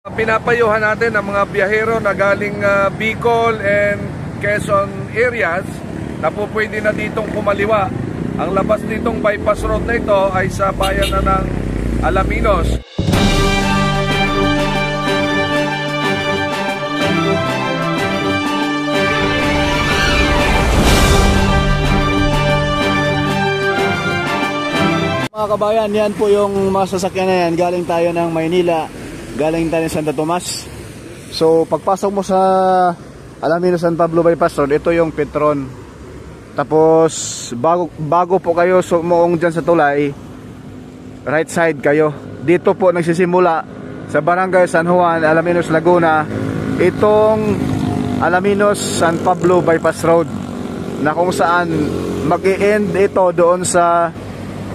Pinapayuhan natin ang mga biyahero na galing Bicol and Quezon areas na po pwede na ditong kumaliwa. Ang labas ditong bypass road na ito ay sa bayan na ng Alaminos. Mga kabayan, yan po yung mga sasakyan na yan. Galing tayo ng Maynila, galing tayo ng Santa Tomas. So pagpasok mo sa Alaminos San Pablo Bypass Road, ito yung Petron. Tapos bago po kayo sumuong dyan sa tulay, right side kayo. Dito po nagsisimula sa Barangay San Juan, Alaminos, Laguna, itong Alaminos San Pablo Bypass Road, na kung saan mag-i-end ito doon sa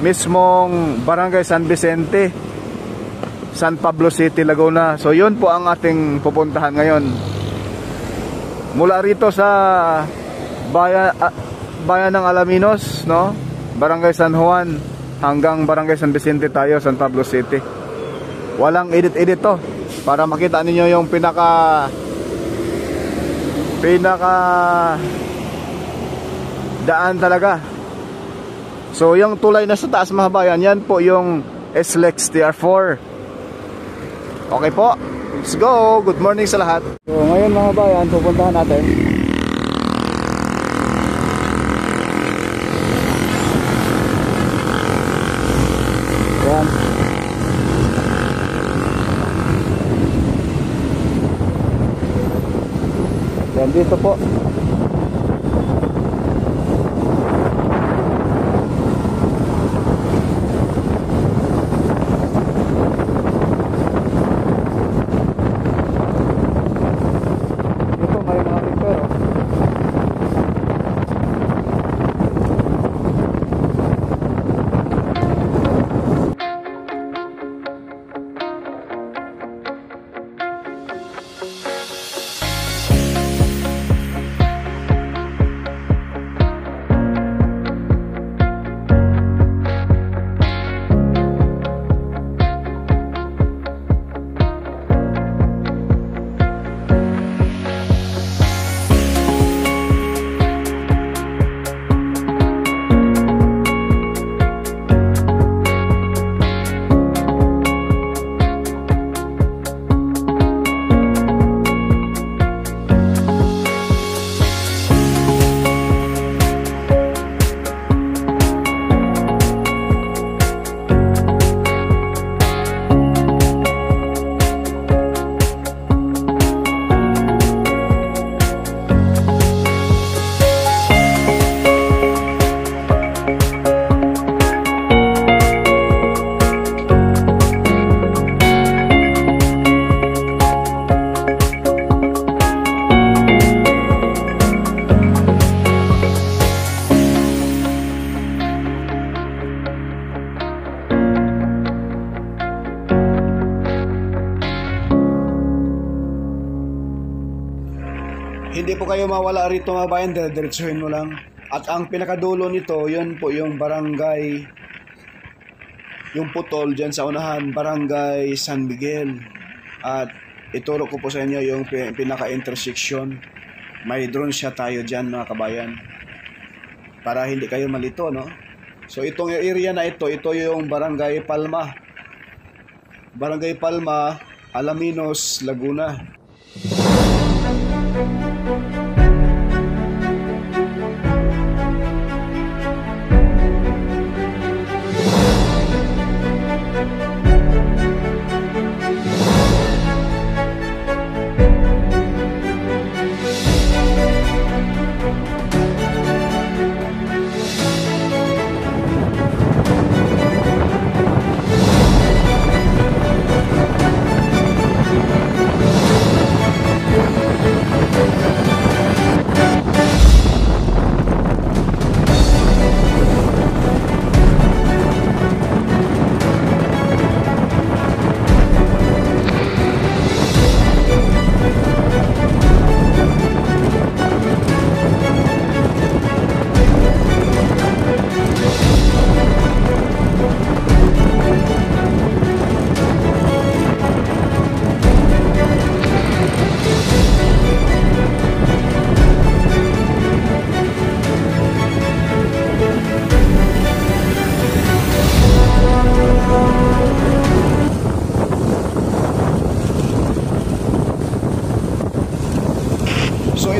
mismong Barangay San Vicente, San Pablo City, Laguna. So yun po ang ating pupuntahan ngayon. Mula rito sa bayan ng Alaminos, no? Barangay San Juan hanggang Barangay San Vicente tayo, San Pablo City. Walang edit-edit to, para makita ninyo yung pinaka daan talaga. So yung tulay na sa taas, mga bayan, yan po yung SLEX TR4. Okay po, let's go. Good morning sa lahat. So ngayon, mga bayan, pupuntahan natin yan. Yan dito po. Hindi po kayo mawala rito, mga bayan, diretsuhin mo lang. At ang pinakadulo nito, yun po yung barangay, yung putol dyan sa unahan, Barangay San Miguel. At ituro ko po sa inyo yung pinaka-intersection. May drone shot tayo dyan, mga kabayan, para hindi kayo malito, no? So itong area na ito yung Barangay Palma. Barangay Palma, Alaminos, Laguna.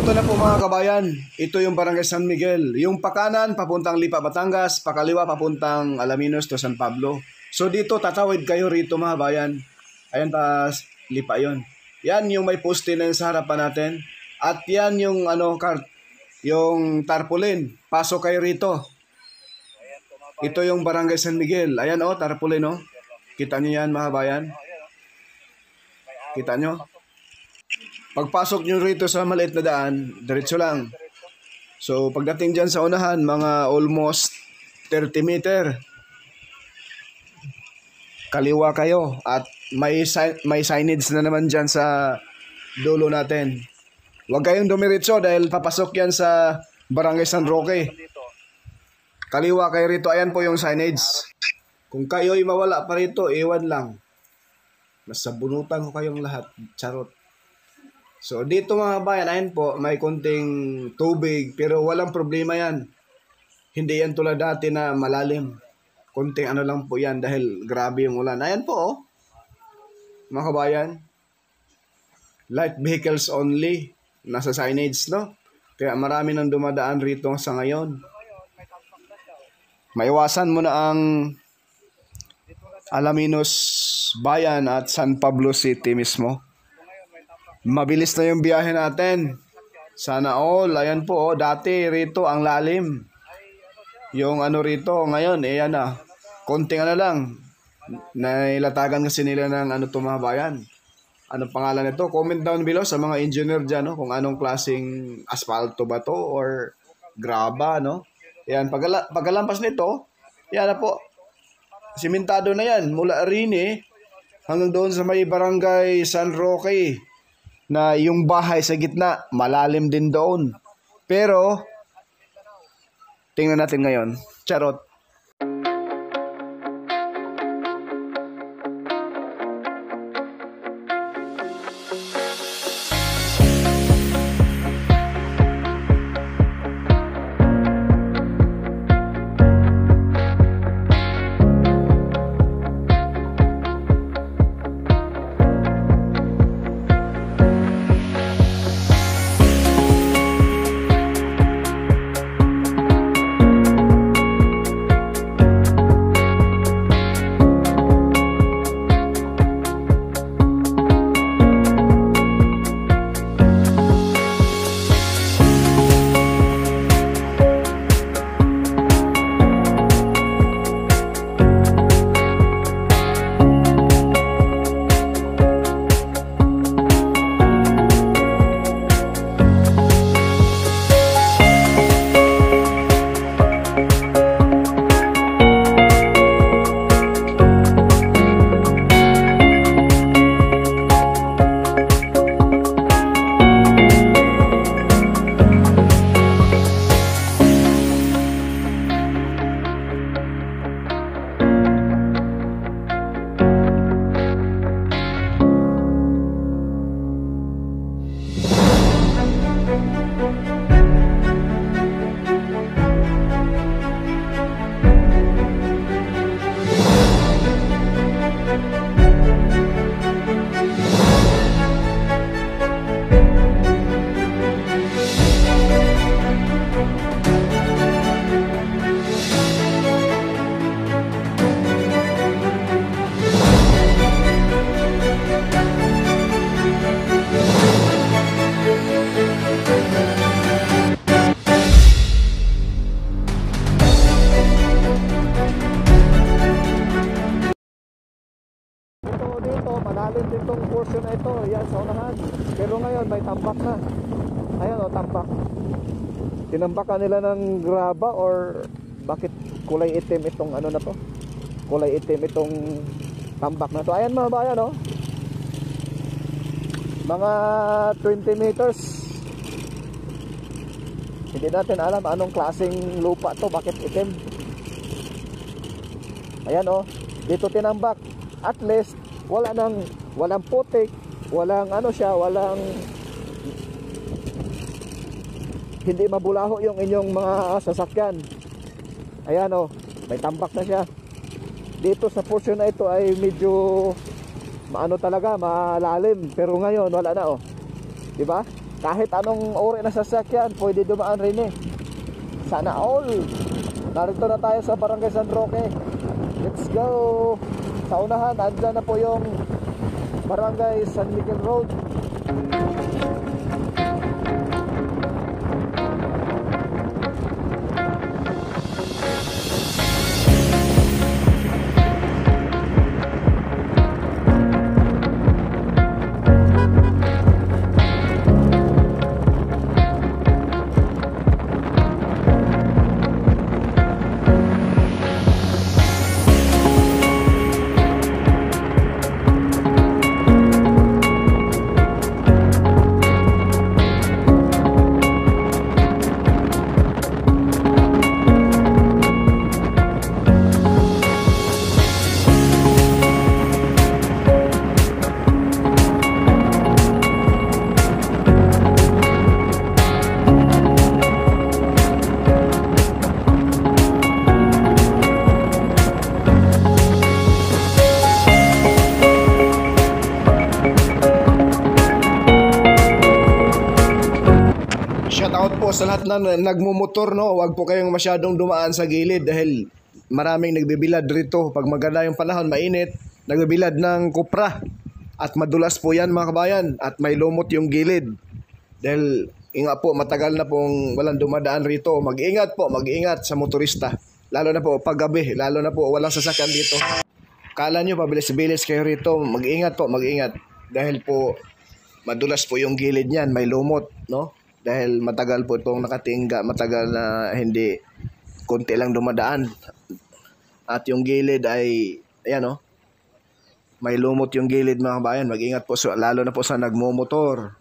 ito na po mga kabayan. Ito yung Barangay San Miguel. Yung pakanan papuntang Lipa, Batangas, pakaliwa papuntang Alaminos to San Pablo. So dito tatawid kayo rito mga kabayan. Ayan pa Lipa yon. Yan yung may poste na yun sa harapan natin. At yan yung yung tarpaulin. Pasok kayo rito. Ito yung Barangay San Miguel. Ayan tarpaulin Kita nyo yan mga kabayan. Kita nyo? Pagpasok nyo rito sa maliit na daan, diretso lang. So, pagdating dyan sa unahan, mga almost 30 meter. Kaliwa kayo. At may signage na naman dyan sa dulo natin. Huwag kayong dumiretso dahil papasok yan sa Barangay San Roque. Kaliwa kayo rito. Ayan po yung signage. Kung kayo'y mawala pa rito, iwan lang. Masabunutan ko kayong lahat. Charot. So dito mga bayan, ayun po, may konting tubig pero walang problema yan. Hindi yan tulad dati na malalim. Konting lang po yan dahil grabe yung ulan. Ayan po mga kabayan. Light vehicles only. Nasa signage Kaya marami nang dumadaan rito sa ngayon. Maiwasan mo na ang Alaminos Bayan at San Pablo City mismo. Mabilis na yung biyahe natin. Sana all. Ayan po dati rito ang lalim. Yung rito ngayon yan konting lang. Nailatagan kasi nila ng mga bayan. Anong pangalan nito? Comment down below sa mga engineer dyan kung anong klaseng asfalto ba to or graba Yan pagkalampas nito yan na po. Simentado na yan mula Rini hanggang doon sa may Barangay San Roque. Na yung bahay sa gitna, malalim din doon. Pero, tingnan natin ngayon. Charot. malalim din tong portion na ito, yan sa unahan. Pero ngayon may tambak na. Ayan o, tambak. Tinambakan nila ng graba or bakit kulay itim itong ano na to? Kulay itim itong tambak na to. Ayan mga bayan o. Mga 20 meters. Hindi natin alam anong klaseng lupa to, bakit itim. Ayan o, dito tinambak. At least walang putik, walang ano siya, walang hindi mabulaho yung inyong mga sasakyan. Ayan o, may tambak na siya. Dito sa portion na ito ay medyo maano talaga, malalim, pero ngayon wala na o. Di ba? Kahit anong uri na sasakyan, pwede dumaan rin eh. Sana all. Narito na tayo sa Barangay San Roque. Let's go. Sa unahan, andyan na po yung Barangay San Miguel Road. Shoutout po sa lahat na nagmumotor, no. Huwag po kayong masyadong dumaan sa gilid dahil maraming nagbibilad rito. Pag maganda yung panahon, mainit, nagbibilad ng kupra. At madulas po yan mga kabayan. At may lumot yung gilid. Dahil inga po, matagal na pong walang dumadaan rito. Mag-ingat po, mag-ingat sa motorista. Lalo na po paggabi, lalo na po walang sasakyan dito. Kala nyo pabilis-bilis kayo rito, mag-ingat po, mag-ingat. Dahil po madulas po yung gilid niyan, may lumot, no? Dahil matagal po itong nakatingga, matagal na hindi, konti lang dumadaan. At yung gilid ay, ayan o, may lumot yung gilid mga kabayan. Mag-ingat po, lalo na po sa nagmumotor.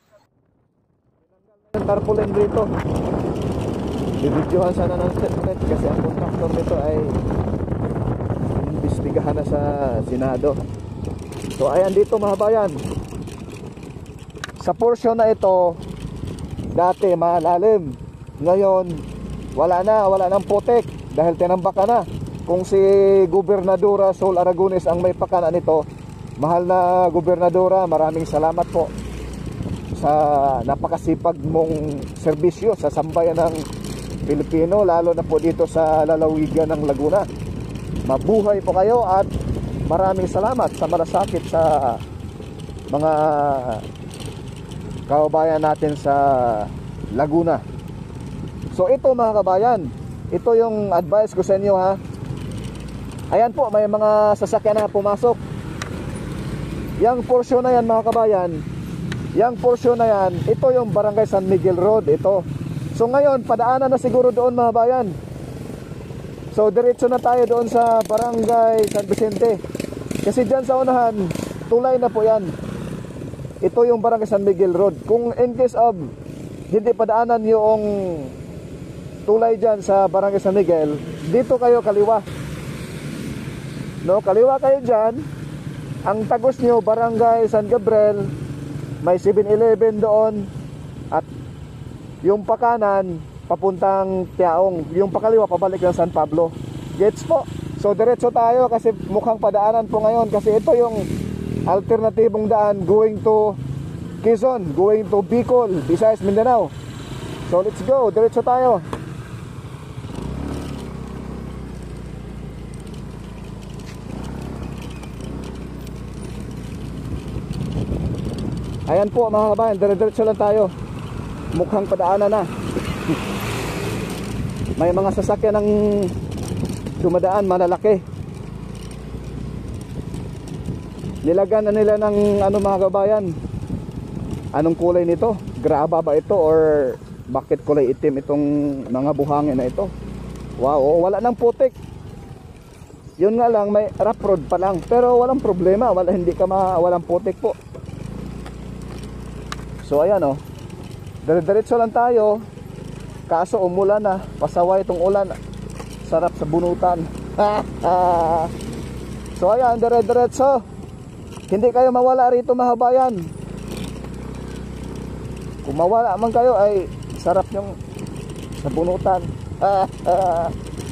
Tarpaulin dito. Bibidyohan sana ng set kasi ang kontraktor nito ay imbestigahan na sa Senado. So ayan dito mga kabayan. Sa portion na ito, dati malalim. Ngayon, wala nang putik dahil tinambaka na. Kung si Gobernadora Sol Aragones ang may pakana nito, mahal na Gobernadora, maraming salamat po sa napakasipag mong serbisyo sa sambayan ng Pilipino, lalo na po dito sa lalawigan ng Laguna. Mabuhay po kayo at maraming salamat sa malasakit sa mga kababayan natin sa Laguna. So ito mga kabayan, ito yung advice ko sa inyo ha. Ayan po, may mga sasakyan na pumasok. Yang portion na yan mga kabayan, yang portion na yan, ito yung Barangay San Miguel Road, ito. So ngayon, padaanan na siguro doon mga kabayan. So diretso na tayo doon sa Barangay San Vicente. Kasi dyan sa unahan, tulay na po yan. Ito yung Barangay San Miguel Road. Kung in case of hindi padaanan yung tulay dyan sa Barangay San Miguel, dito kayo kaliwa. No, kaliwa kayo dyan. Ang tagos nyo, Barangay San Gabriel, may 7-Eleven doon. At yung pakanan, papuntang Tiaong. Yung pakaliwa, pabalik ng San Pablo. Gets po? So diretso tayo kasi mukhang padaanan po ngayon. Kasi ito yung alternatibong daan going to Quezon, going to Bicol, Visayas, Mindanao. So let's go, diretso tayo. Ayan po mga kabayan, diretso lang tayo. Mukhang padaanan na. May mga sasakyan ng dumadaan, malalaki. Nilagan na nila ng ano mga kabayan. Anong kulay nito? Graba ba ito or bakit kulay itim itong mga buhangin na ito? Wow, wala nang putik. Yun nga lang, may rough road pa lang. Pero walang problema, walang putik po. So ayan o, diretso lang tayo. Kaso umulan na, pasaway itong ulan. Sarap sa bunutan. So ayan, diretso. Hindi kayo mawala rito mga kabayan. Kung mawala man kayo ay sarap yung sa bunutan.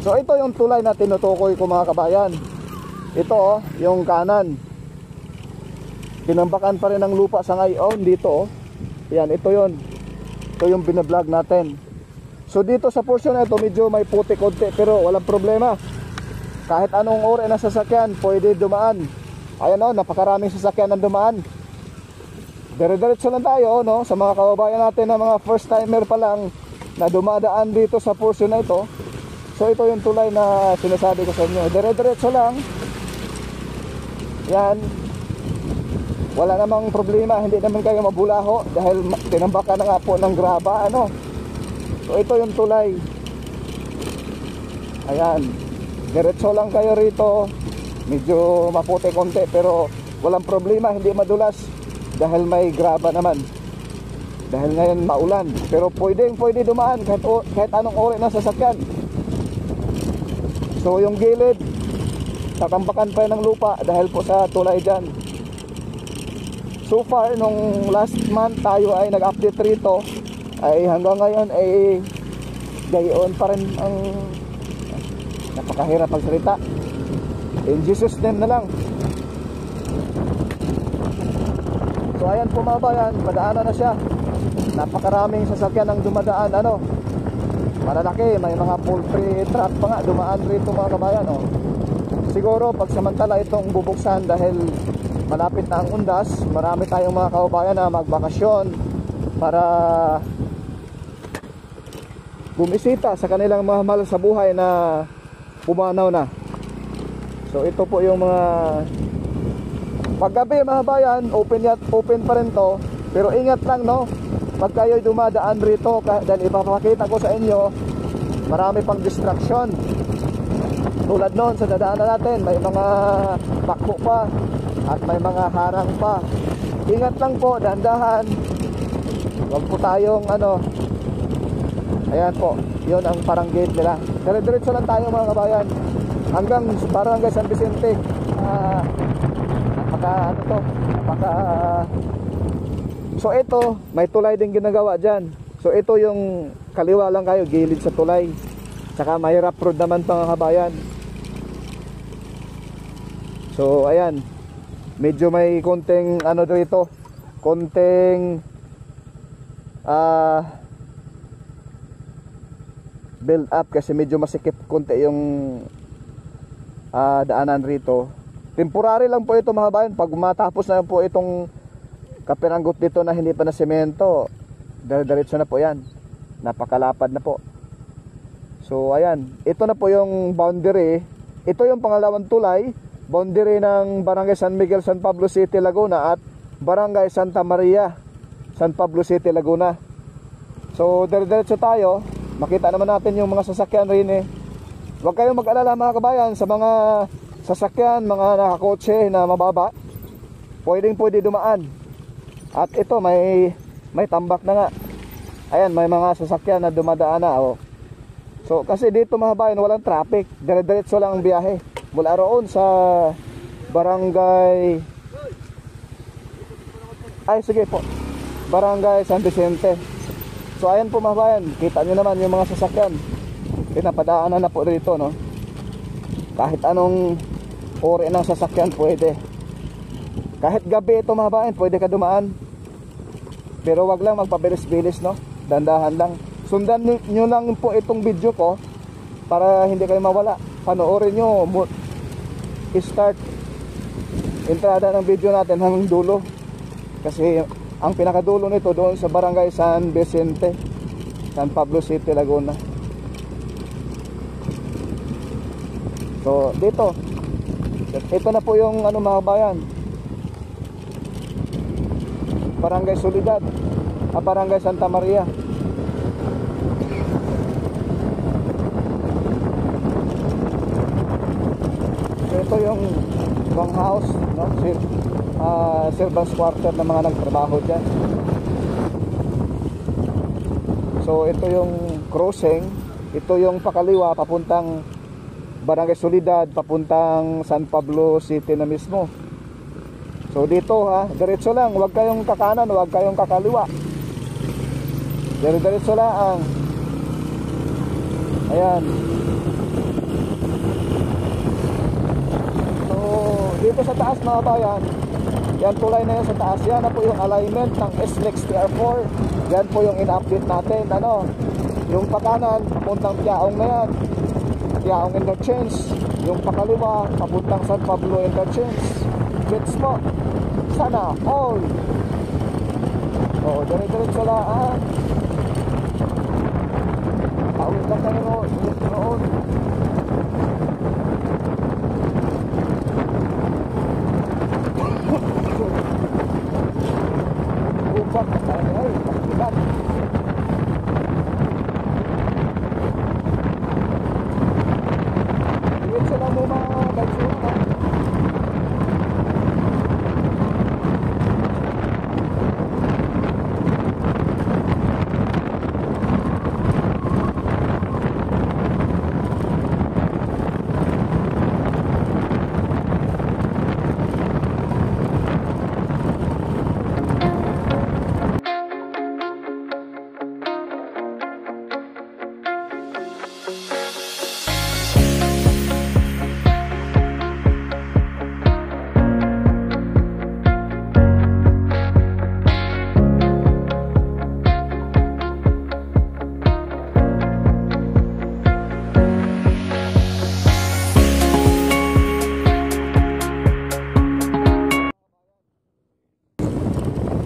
So ito yung tulay na tinutukoy ko mga kabayan. Ito oh, yung kanan. Tinambakan pa rin ng lupa sa ngayon dito oh. Yan, ito yon. Ito yung binablog natin. So dito sa portion na ito medyo may puti konti, pero walang problema. Kahit anong uri ng sasakyan pwede dumaan. Ayan o, napakaraming sasakyan ng dumaan. Dire-diretso lang tayo, no? Sa mga kababayan natin na mga first timer pa lang na dumadaan dito sa portion na ito. So ito yung tulay na sinasabi ko sa inyo. Dire-diretso lang. Yan. Wala namang problema, hindi naman kayo mabulaho dahil tinambakan na nga po ng graba, ano. So ito yung tulay. Ayan. Diretso lang kayo rito. Medyo maputi konti pero walang problema, hindi madulas dahil may graba naman. Dahil ngayon maulan, pero pwede dumaan kahit anong uri ng sasakyan. So yung gilid tatambakan pa ng lupa dahil po sa tulay dyan. So far nung last month tayo ay nag-update rito, ay hanggang ngayon ay gayon pa rin ang napakahirap magsalita. In Jesus name na lang. So ayan po mga bayan, padaanan na siya. Napakaraming sasakyan ang dumadaan, ano, malalaki, may mga poultry truck pa nga dumaan rito mga kabayan, oh. Siguro pagsamantala itong bubuksan dahil malapit na ang undas, marami tayong mga kababayan na magbakasyon para bumisita sa kanilang mga mahal sa buhay na pumanaw na. So ito po yung mga paggabi mga bayan, open pa rin to, pero ingat lang, no, pag kayo'y dumadaan rito dahil ipapakita ko sa inyo marami pang distraction. Tulad noon sa dadaanan natin, may mga bakbo pa at may mga harang pa. Ingat lang po, dahan-dahan. Huwag po tayong ano. Ayan po, yun ang parang gate nila. Dire-diretso lang tayo mga kabayan hanggang Barangay San Vicente. So ito, may tulay din ginagawa dyan. So ito yung kaliwa lang kayo, gilid sa tulay. Tsaka may rough road naman mga kabayan. So ayan, medyo may konting ano dito, konting build up kasi medyo masikip konti yung daanan rito. Temporary lang po ito mga kabayan. Pag matapos na po itong kapiranggot dito na hindi pa na semento, diretso na po yan, napakalapad na po. So ayan, ito na po yung boundary. Ito yung pangalawang tulay, boundary ng Barangay San Miguel, San Pablo City, Laguna at Barangay Santa Maria, San Pablo City, Laguna. So diretso tayo, makita naman natin yung mga sasakyan rin eh. Huwag kayong mag-alala mga kabayan sa mga sasakyan, mga nakakotse na mababa, pwede dumaan. At ito may tambak na nga. Ayan, may mga sasakyan na dumadaan na, oh. So kasi dito mga kabayan walang traffic, dire-diretso lang ang biyahe mula roon sa barangay, ay sige po, Barangay San Vicente. So ayan po mga kabayan, kita nyo naman yung mga sasakyan, pinapadaanan na po dito, no. Kahit anong uri ng sasakyan pwede. Kahit gabi ito mga kabayan, pwede ka dumaan. Pero wag lang magpabilis-bilis, no. Dandahan lang. Sundan nyo lang po itong video ko para hindi kayo mawala. Panoorin nyo, start entrada ng video natin hanggang dulo. Kasi ang pinakadulo nito doon sa Barangay San Vicente, San Pablo City, Laguna. So dito, ito na po yung ano mga kabayan, Barangay Solidad, Barangay Santa Maria. So ito yung wrong house, no? Servants quarter ng mga nagtrabaho dyan. So ito yung crossing, ito yung pakaliwa papuntang Barangay Solidad, papuntang San Pablo City na mismo. So dito ha, diretso lang, huwag kayong kakanan, huwag kayong kakaliwa. Diretso lang. Ayan. So dito sa taas mga bayan, Yan tulay na yan sa taas. Yan na po yung alignment ng SLEX TR4. Yan po yung in-update natin. Ano? Yung pakanan, papuntang Tiaong na yan. Tiaong interchange. Yung pakaliwa, papuntang San Pablo interchange. Gets mo? Sana all. Oo, dire-diretso lang. Tawid lang tayo noon. Ubak na tayo. Ay, pakilan. Diretso lang mo mga bagsuha.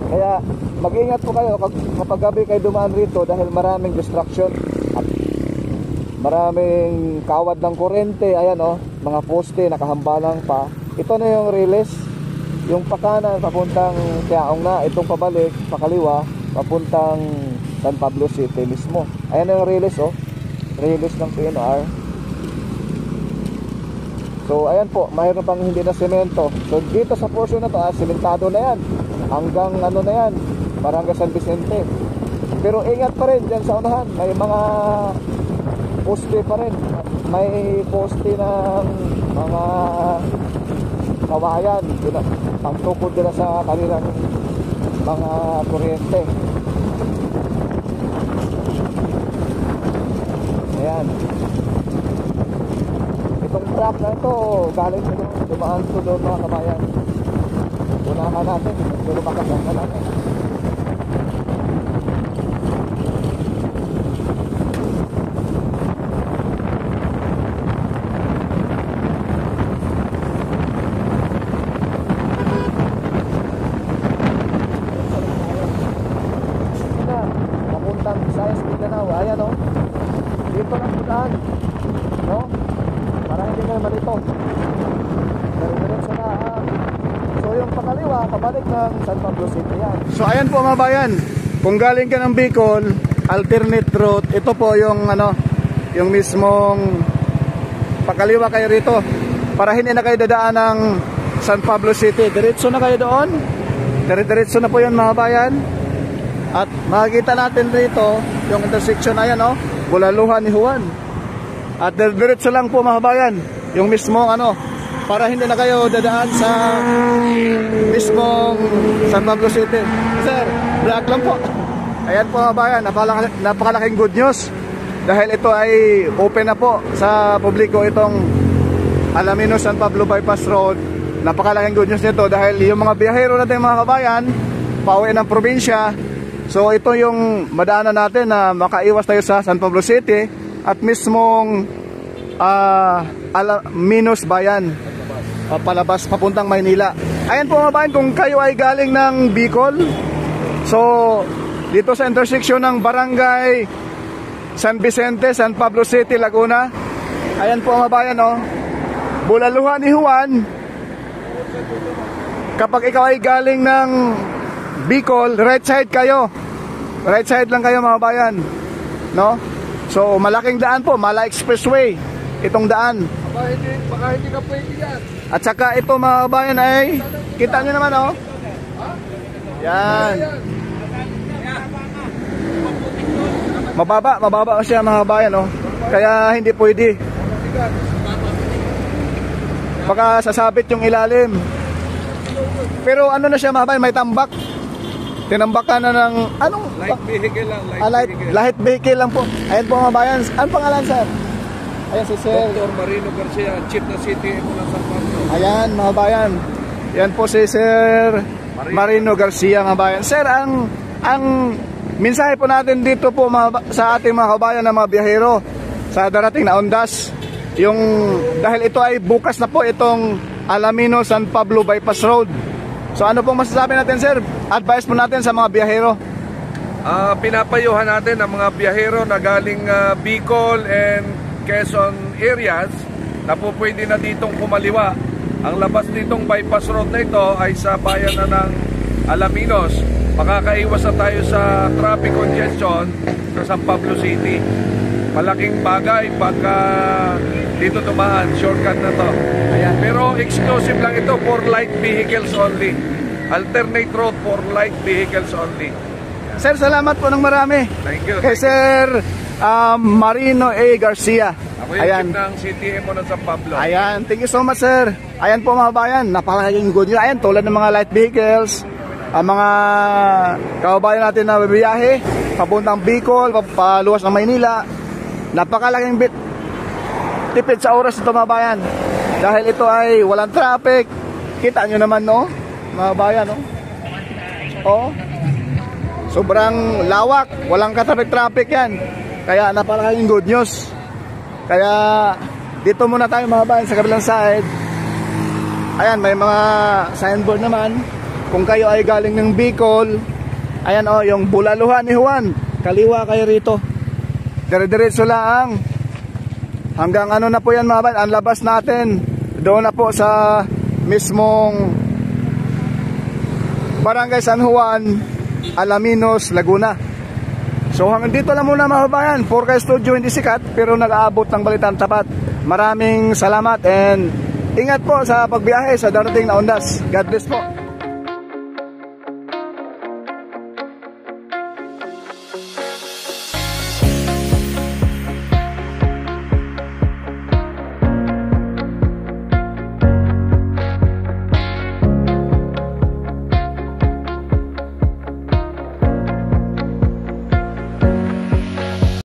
Kaya mag-ingat po kayo kapag gabi kayo dumaan rito dahil maraming distraction at maraming kawad ng kuryente. Ayan mga poste nakahambalang pa. Ito na yung release, yung pakanan papuntang Tiaong na, itong pabalik pakaliwa papuntang San Pablo City mismo. Ayan na yung release release ng PNR. So ayan po, mayroon pang hindi na semento. So dito sa portion na to, sementado na yan. Hanggang na yan, Barangay San Vicente. Pero ingat pa rin dyan sa unahan. May mga poste pa rin. May poste ng mga kawayan. Ang tukod nila sa kanilang mga kuryente. Ayan. Itong truck na ito, galing dumaan ito doon mga kabayan. Unahan natin, pero makasama natin. Papuntang Visayas, Mindanao. Ayan dito na pulaan, para hindi na malito. Diretso na. So yung pakaliwa, pabalik ng San Pablo City yan. So ayan po mga bayan, kung galing ka ng Bicol, alternate route, ito po yung yung mismong pakaliwa kayo rito. Para hindi na kayo dadaan ng San Pablo City. Diretso na kayo doon. Diretso na po yun mga bayan. At makikita natin rito yung intersection na yan, Bulaluhan ni Juan. At diretso lang po mga bayan, yung mismong para hindi na kayo dadaan sa mismong San Pablo City. Sir, vlog lang po. Ayan po mga bayan, napakalaking good news. Dahil ito ay open na po sa publiko itong Alaminos San Pablo Bypass Road. Napakalaking good news nito dahil yung mga biyahero natin mga kabayan, pauwi ng probinsya. So ito yung madaanan natin na makaiwas tayo sa San Pablo City at mismong Alaminos Bayan. Palabas papuntang Maynila. Ayan po mga bayan, kung kayo ay galing ng Bicol, so dito sa intersection ng Barangay San Vicente, San Pablo City, Laguna. Ayan po mga bayan, Bulaluhan ni Juan. Kapag ikaw ay galing ng Bicol, right side kayo. Right side lang kayo mga bayan, So malaking daan po, Mala Expressway itong daan. Baka hindi ka pwede yan. At saka ito mga kabayan ay kita nyo naman yan. Mababa siya mga kabayan kaya hindi pwede. Baka sasabit yung ilalim. Pero na siya mga kabayan, may tambak. Tinambakan na ng light vehicle lang, light vehicle lang po. Ayan po mga kabayan. Anong pangalan sir? Ayan si Sir Dr. Marino Garcia, Chief na City ng San Pablo. Ayan mga bayan, Yan po si Sir Marino Garcia, mga bayan. Sir, ang mensahe po natin dito po sa ating mga kabayan na mga biyahero sa darating na undas, dahil ito ay bukas na po itong Alaminos San Pablo Bypass Road. So ano pong masasabi natin, sir? Advice po natin sa mga biyahero. Pinapayuhan natin ang mga biyahero na galing Bicol and Quezon areas na po pwede na ditong kumaliwa. Ang labas ditong bypass road na ito ay sa bayan na ng Alaminos. Makakaiwas na tayo sa traffic congestion sa San Pablo City. Malaking bagay pagka dito tumaan, shortcut na to. Ayan. Pero exclusive lang ito for light vehicles only. Alternate road for light vehicles only. Sir, salamat po ng marami. Thank you. Kay Sir Marino A. Garcia. Ako yung chief ng CTMO ng San Pablo. Ayan, thank you so much, sir. Ayan po mga bayan, napakalaking good news. Ayan, tulad ng mga light vehicles, ang mga kababayan natin na bibiyahe papuntang Bicol, paluwas ng Maynila. Napakalaking tipid sa oras ito, mga bayan. Dahil ito ay walang traffic. Kita nyo naman, no? Mga bayan, no? Oo. Sobrang lawak, walang ka-traffic yan. Kaya napakalaking good news. Kaya dito muna tayo, mga bayan, sa kabilang side. Ayan, may mga signboard naman. Kung kayo ay galing ng Bicol, ayan o, yung Bulaluhan ni Juan, kaliwa kayo rito. Dire-diretso lang. Hanggang ano na po yan, mga bayan, ang labas natin. Doon na po sa mismong Barangay San Juan, Alaminos, Laguna. So hanggang dito lang muna, mga bayan. Forecast Studio hindi sikat, pero nag-aabot ng Balitang Tapat. Maraming salamat and ingat po sa pagbiyahe sa darating na undas. God bless po.